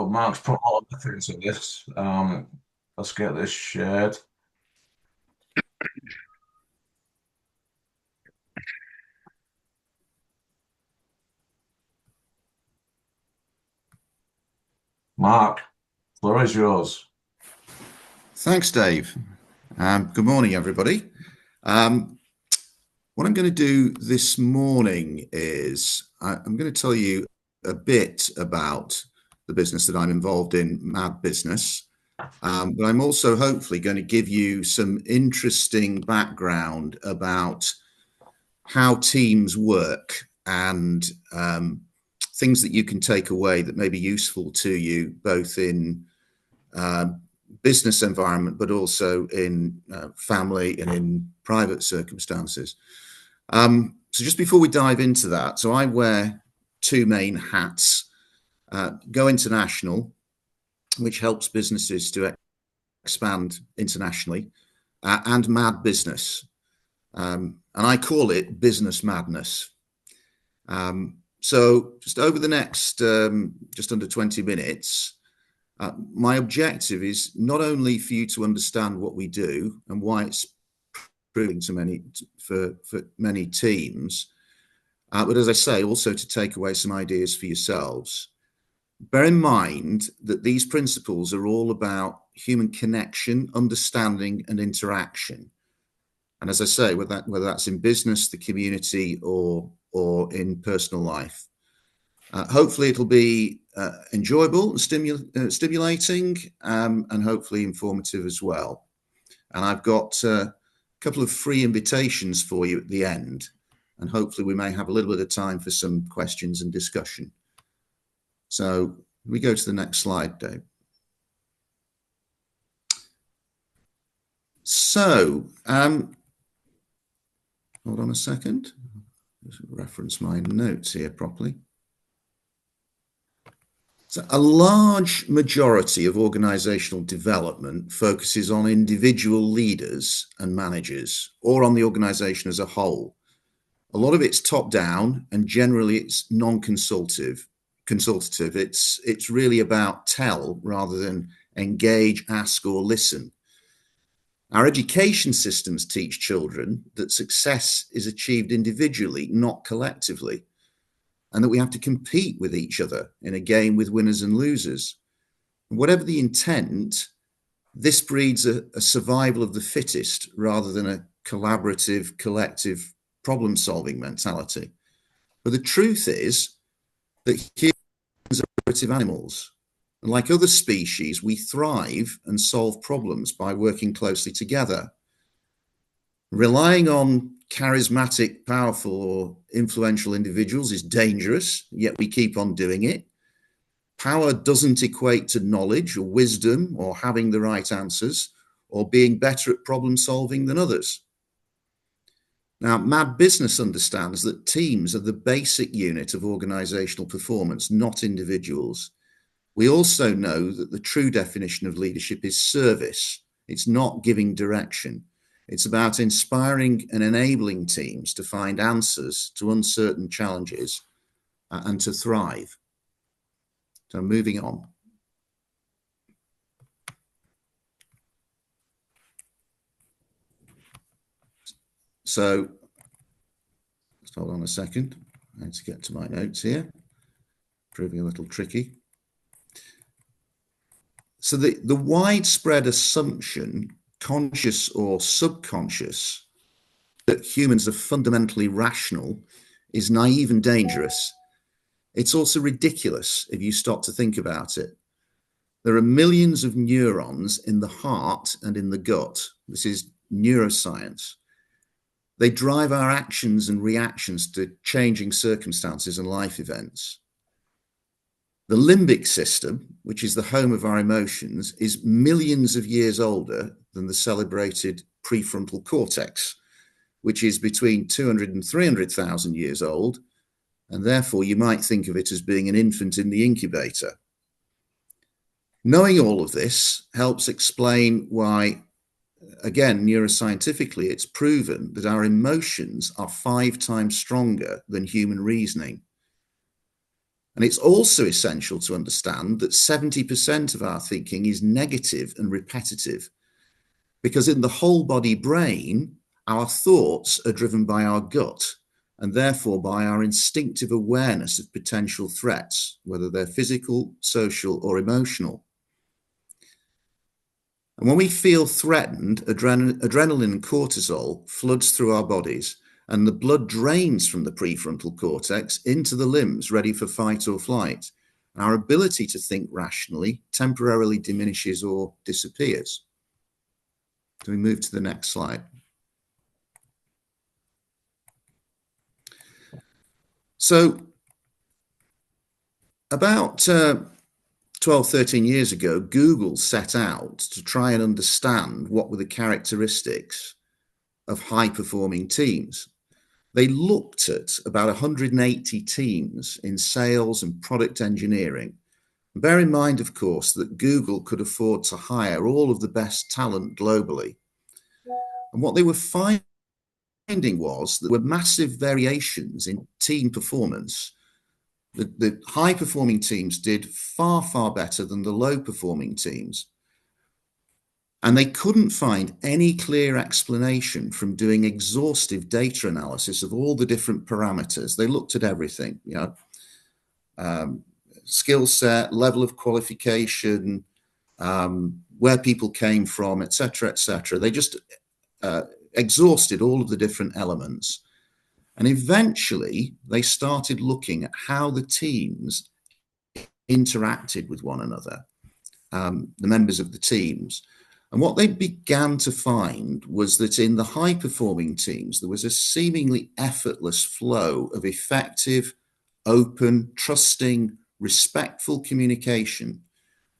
But Mark's put a lot of effort into this. Let's get this shared. Mark, floor is yours. Thanks, Dave. Good morning, everybody. What I'm going to do this morning is I'm going to tell you a bit about the business that I'm involved in, Mad Business. But I'm also hopefully going to give you some interesting background about how teams work and things that you can take away that may be useful to you, both in business environment, but also in family and in private circumstances. So just before we dive into that, so I wear two main hats: Go International, which helps businesses to expand internationally, and Mad Business. And I call it business madness. So just over the next just under 20 minutes, my objective is not only for you to understand what we do and why it's proving for many teams, but as I say, also to take away some ideas for yourselves. Bear in mind that these principles are all about human connection, understanding, and interaction. And as I say, whether that's in business, the community, or in personal life. Hopefully it'll be enjoyable and stimulating, and hopefully informative as well. And I've got a couple of free invitations for you at the end, and hopefully we may have a little bit of time for some questions and discussion. So we go to the next slide, Dave. So hold on a second. Just reference my notes here properly. So a large majority of organizational development focuses on individual leaders and managers, or on the organization as a whole. A lot of it's top down, and generally it's non-consultative. It's really about tell rather than engage, ask, or listen. Our education systems teach children that success is achieved individually, not collectively, and that we have to compete with each other in a game with winners and losers. Whatever the intent, this breeds a survival of the fittest rather than a collaborative, collective problem-solving mentality. But the truth is that humans are cooperative animals. And like other species, we thrive and solve problems by working closely together. Relying on charismatic, powerful, or influential individuals is dangerous, yet we keep on doing it. Power doesn't equate to knowledge or wisdom or having the right answers or being better at problem solving than others. Now, Mad Business understands that teams are the basic unit of organizational performance, not individuals. We also know that the true definition of leadership is service. It's not giving direction. It's about inspiring and enabling teams to find answers to uncertain challenges and to thrive. So moving on. So just hold on a second. I need to get to my notes here. Proving a little tricky. So the widespread assumption, conscious or subconscious, that humans are fundamentally rational is naive and dangerous. It's also ridiculous if you stop to think about it. There are millions of neurons in the heart and in the gut. This is neuroscience. They drive our actions and reactions to changing circumstances and life events. The limbic system, which is the home of our emotions, is millions of years older than the celebrated prefrontal cortex, which is between 200 and 300,000 years old, and therefore you might think of it as being an infant in the incubator. Knowing all of this helps explain why, again, neuroscientifically, it's proven that our emotions are 5 times stronger than human reasoning. And it's also essential to understand that 70% of our thinking is negative and repetitive, because in the whole body brain, our thoughts are driven by our gut and therefore by our instinctive awareness of potential threats, whether they're physical, social, or emotional. And when we feel threatened, adrenaline and cortisol floods through our bodies, and the blood drains from the prefrontal cortex into the limbs, ready for fight or flight. Our ability to think rationally temporarily diminishes or disappears. So we move to the next slide. So about 12, 13 years ago, Google set out to try and understand what were the characteristics of high-performing teams. They looked at about 180 teams in sales and product engineering. Bear in mind, of course, that Google could afford to hire all of the best talent globally. And what they were finding was that there were massive variations in team performance. The high-performing teams did far, far better than the low-performing teams. And they couldn't find any clear explanation from doing exhaustive data analysis of all the different parameters. They looked at everything, skill set, level of qualification, where people came from, etc., etc. They just exhausted all of the different elements. And eventually, they started looking at how the teams interacted with one another, the members of the teams. And what they began to find was that in the high-performing teams, there was a seemingly effortless flow of effective, open, trusting, respectful communication,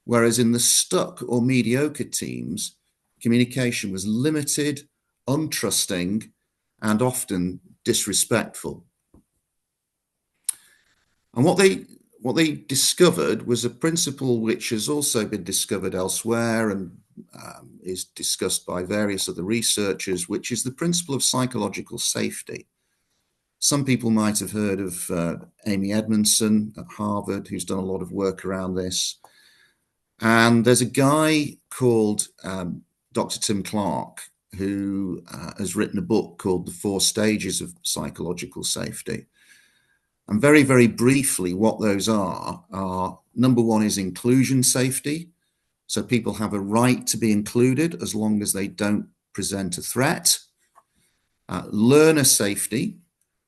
whereas in the stuck or mediocre teams, communication was limited, untrusting, and often disrespectful. And what they discovered was a principle which has also been discovered elsewhere and is discussed by various other researchers, which is the principle of psychological safety. Some people might have heard of Amy Edmondson at Harvard, who's done a lot of work around this. And there's a guy called Dr. Tim Clark, who has written a book called The 4 Stages of Psychological Safety. And very, very briefly, what those are number 1 is inclusion safety. So people have a right to be included as long as they don't present a threat. Learner safety,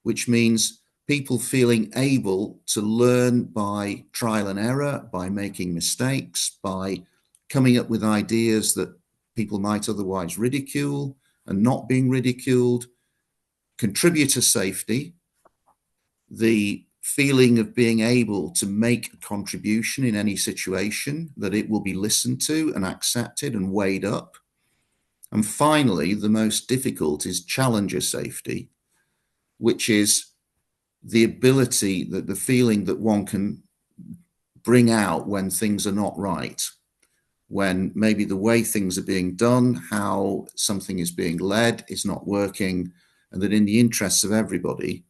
which means people feeling able to learn by trial and error, by making mistakes, by coming up with ideas that people might otherwise ridicule and not being ridiculed. Contributor safety, the feeling of being able to make a contribution in any situation, that it will be listened to and accepted and weighed up. And finally, the most difficult is challenger safety, which is the ability, that the feeling that one can bring out when things are not right, when maybe the way things are being done, how something is being led is not working, and that in the interests of everybody,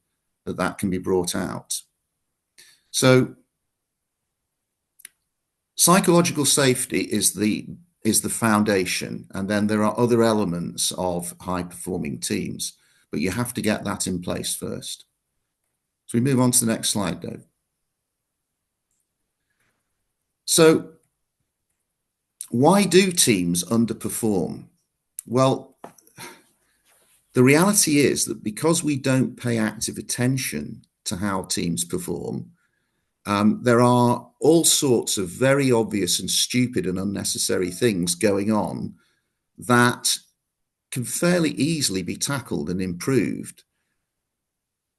that can be brought out. So psychological safety is the foundation, and then there are other elements of high-performing teams, but you have to get that in place first. So we move on to the next slide, Dave. So why do teams underperform? Well, the reality is that because we don't pay active attention to how teams perform, there are all sorts of very obvious and stupid and unnecessary things going on that can fairly easily be tackled and improved.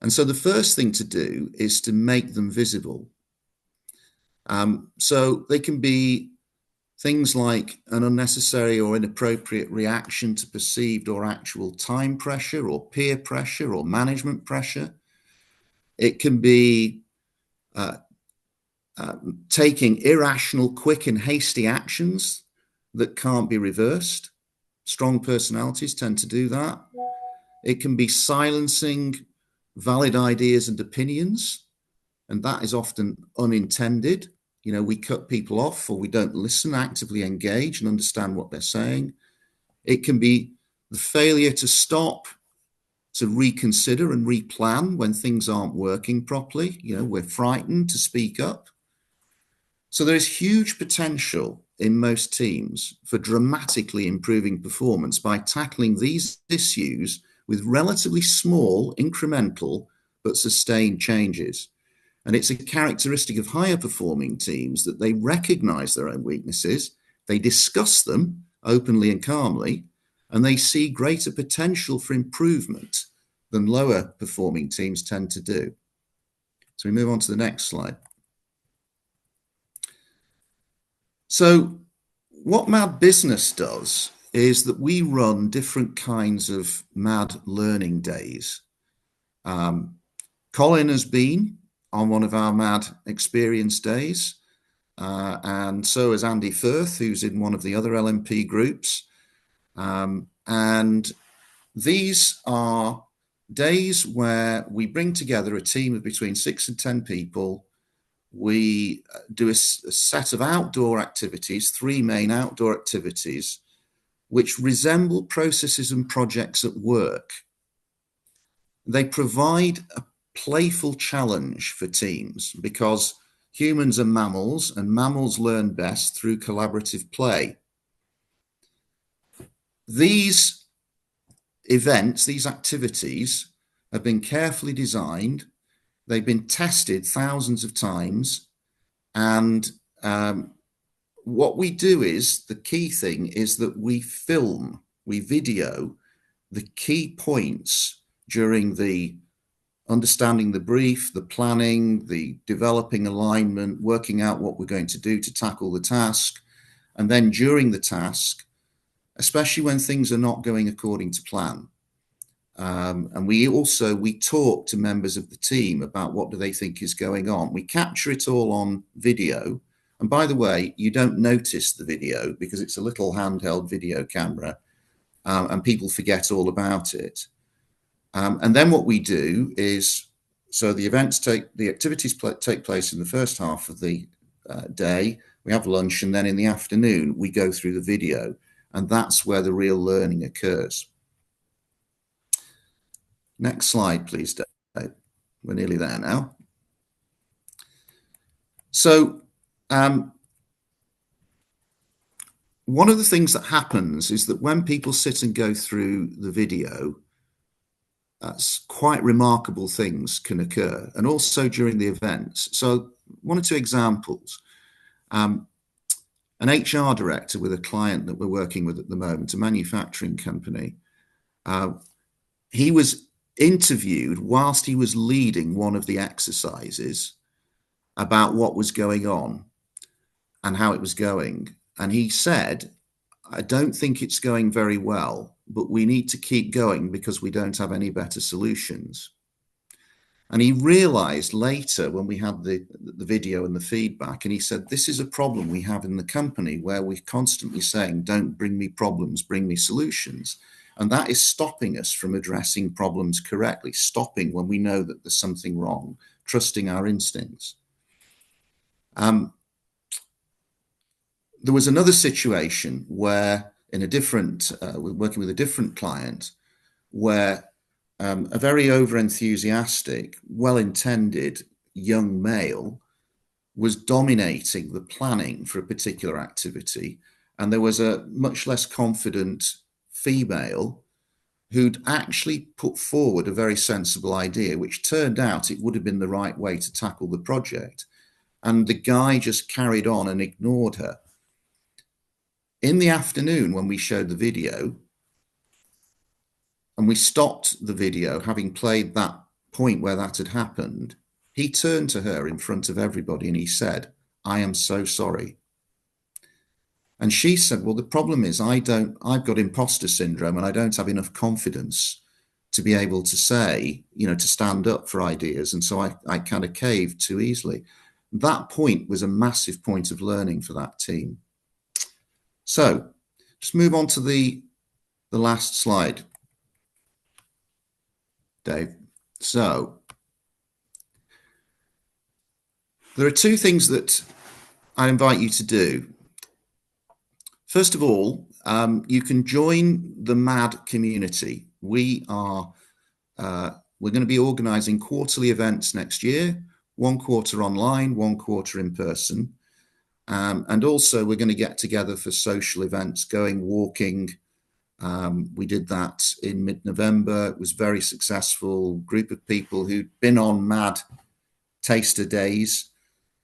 And so the first thing to do is to make them visible. So they can be things like an unnecessary or inappropriate reaction to perceived or actual time pressure or peer pressure or management pressure. It can be taking irrational, quick and hasty actions that can't be reversed. Strong personalities tend to do that. It can be silencing valid ideas and opinions and that is often unintended. We cut people off, or we don't listen, actively engage and understand what they're saying. It can be the failure to stop, to reconsider and replan when things aren't working properly. We're frightened to speak up. So there is huge potential in most teams for dramatically improving performance by tackling these issues with relatively small, incremental, but sustained changes. And it's a characteristic of higher performing teams that they recognize their own weaknesses, they discuss them openly and calmly, and they see greater potential for improvement than lower performing teams tend to do. So we move on to the next slide. So what Mad Business does is that we run different kinds of Mad Learning Days. Colin has been on one of our Mad Experience Days, and so has Andy Firth, who's in one of the other LMP groups. And these are days where we bring together a team of between 6 and 10 people. We do a set of outdoor activities, 3 main outdoor activities, which resemble processes and projects at work. They provide a playful challenge for teams because humans are mammals, and mammals learn best through collaborative play. These events, these activities, have been carefully designed. They've been tested thousands of times. And what we do is, the key thing is that we video the key points during the understanding the brief, the planning, the developing alignment, working out what we're going to do to tackle the task. And then during the task, especially when things are not going according to plan. And we talk to members of the team about what do they think is going on. We capture it all on video. And by the way, you don't notice the video because it's a little handheld video camera, and people forget all about it. And then what we do is, so the activities take place in the first half of the day. We have lunch, and then in the afternoon, we go through the video. And that's where the real learning occurs. Next slide, please, Dave. We're nearly there now. So one of the things that happens is that when people sit and go through the video, quite remarkable things can occur, and also during the events. So 1 or 2 examples. An HR director with a client that we're working with at the moment, a manufacturing company, he was interviewed whilst he was leading one of the exercises about what was going on and how it was going. And he said, I don't think it's going very well, but we need to keep going because we don't have any better solutions. And he realized later when we had the video and the feedback, and he said, this is a problem we have in the company where we're constantly saying, don't bring me problems, bring me solutions. And that is stopping us from addressing problems correctly, stopping when we know that there's something wrong, trusting our instincts. There was another situation where working with a different client, where a very over-enthusiastic, well-intended young male was dominating the planning for a particular activity, and there was a much less confident female who'd actually put forward a very sensible idea, which turned out it would have been the right way to tackle the project. And the guy just carried on and ignored her. In the afternoon, when we showed the video, and we stopped the video, having played that point where that had happened, he turned to her in front of everybody and he said, I am so sorry. And she said, well, the problem is I've got imposter syndrome and I don't have enough confidence to be able to say, to stand up for ideas. And so I kind of caved too easily. That point was a massive point of learning for that team. So just move on to the last slide, Dave. So There are two things that I invite you to do. First of all, you can join the MAD community. We're going to be organising quarterly events next year, one quarter online, one quarter in person. And also we're going to get together for social events, going walking. We did that in mid-November. It was very successful. Group of people who'd been on MAD taster days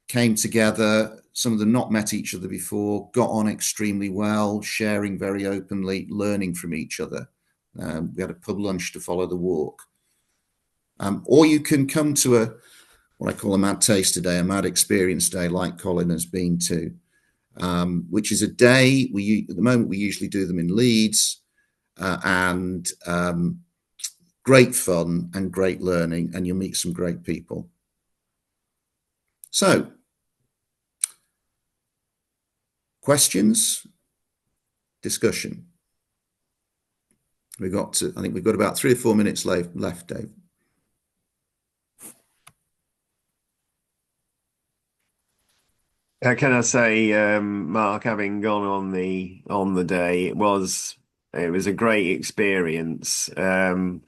came together. Some of them not met each other before, got on extremely well, sharing very openly, learning from each other. We had a pub lunch to follow the walk. Or you can come to what I call a MAD taster day, a MAD experience day, like Colin has been to, which is a day, at the moment we usually do them in Leeds, and great fun and great learning, and you'll meet some great people. So, questions, discussion. I think we've got about 3 or 4 minutes left, Dave. Can I say, Mark, having gone on the day, it was a great experience. And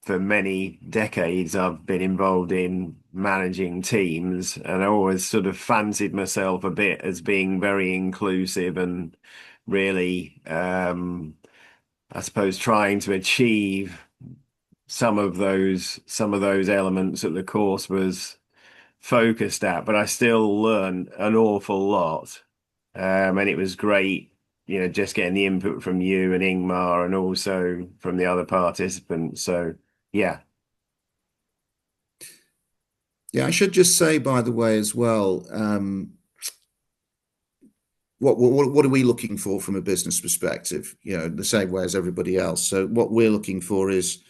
for many decades, I've been involved in managing teams, and I always sort of fancied myself a bit as being very inclusive and really, I suppose, trying to achieve some of those elements that the course was focused at, but I still learned an awful lot. And it was great, just getting the input from you and Ingmar and also from the other participants. So, yeah. Yeah, I should just say, by the way, as well, what are we looking for from a business perspective? The same way as everybody else. So what we're looking for is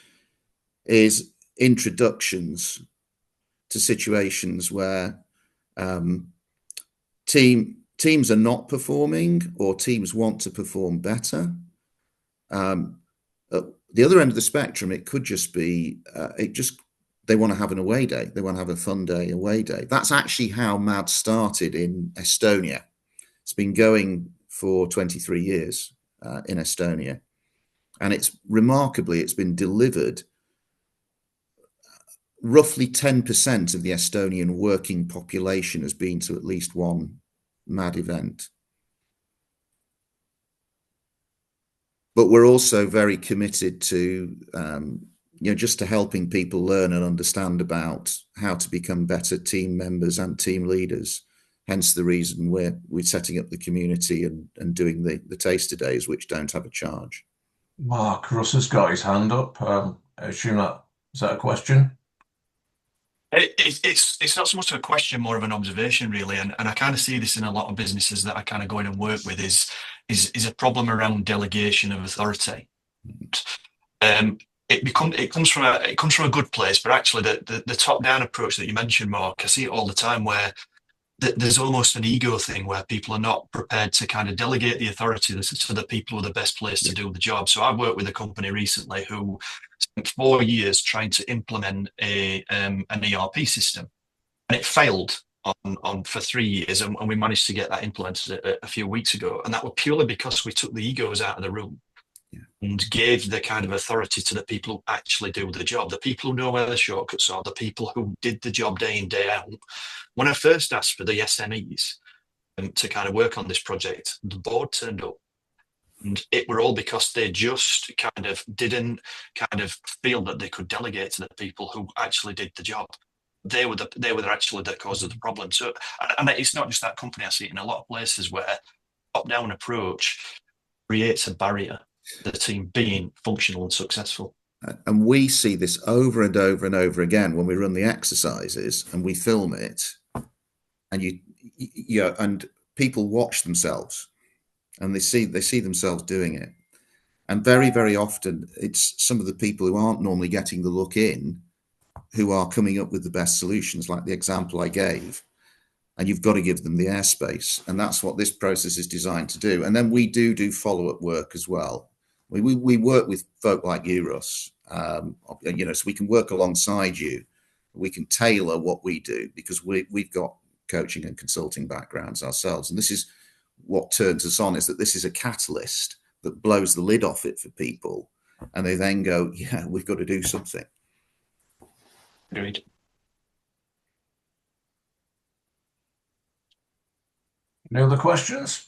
introductions to situations where teams are not performing or teams want to perform better. At the other end of the spectrum, it could just be they want to have an away day. They want to have a fun day, away day. That's actually how MAD started in Estonia. It's been going for 23 years in Estonia. And it's been delivered. Roughly 10% of the Estonian working population has been to at least one MAD event. But we're also very committed to, just to helping people learn and understand about how to become better team members and team leaders. Hence the reason we're setting up the community and doing the taster days, which don't have a charge. Mark, Russ has got his hand up. I assume is that a question? It's not so much a question, more of an observation, really, and I kind of see this in a lot of businesses that I kind of go in and work with is a problem around delegation of authority. It comes from a good place, but actually the top down approach that you mentioned, Mark, I see it all the time where there's almost an ego thing where people are not prepared to kind of delegate the authority to the people who are the best place to do the job. So I worked with a company recently who spent 4 years trying to implement an ERP system, and it failed on for 3 years, and we managed to get that implemented a few weeks ago, and that was purely because we took the egos out of the room. Yeah. And gave the kind of authority to the people who actually do the job, the people who know where the shortcuts are, the people who did the job day in, day out. When I first asked for the SMEs to kind of work on this project, the board turned up. And it were all because they just kind of didn't kind of feel that they could delegate to the people who actually did the job. They were actually the cause of the problem. So, and it's not just that company. I see it in a lot of places where top-down approach creates a barrier to the team being functional and successful. And we see this over and over and over again when we run the exercises and we film it, and and people watch themselves and they see themselves doing it. And very, very often it's some of the people who aren't normally getting the look in who are coming up with the best solutions, like the example I gave. And you've got to give them the airspace. And that's what this process is designed to do. And then we do follow-up work as well. We work with folk like you, Russ, so we can work alongside you We can tailor what we do because we've got coaching and consulting backgrounds ourselves. And this is what turns us on, is that this is a catalyst that blows the lid off it for people. And they then go, yeah, we've got to do something. Agreed. Any other questions?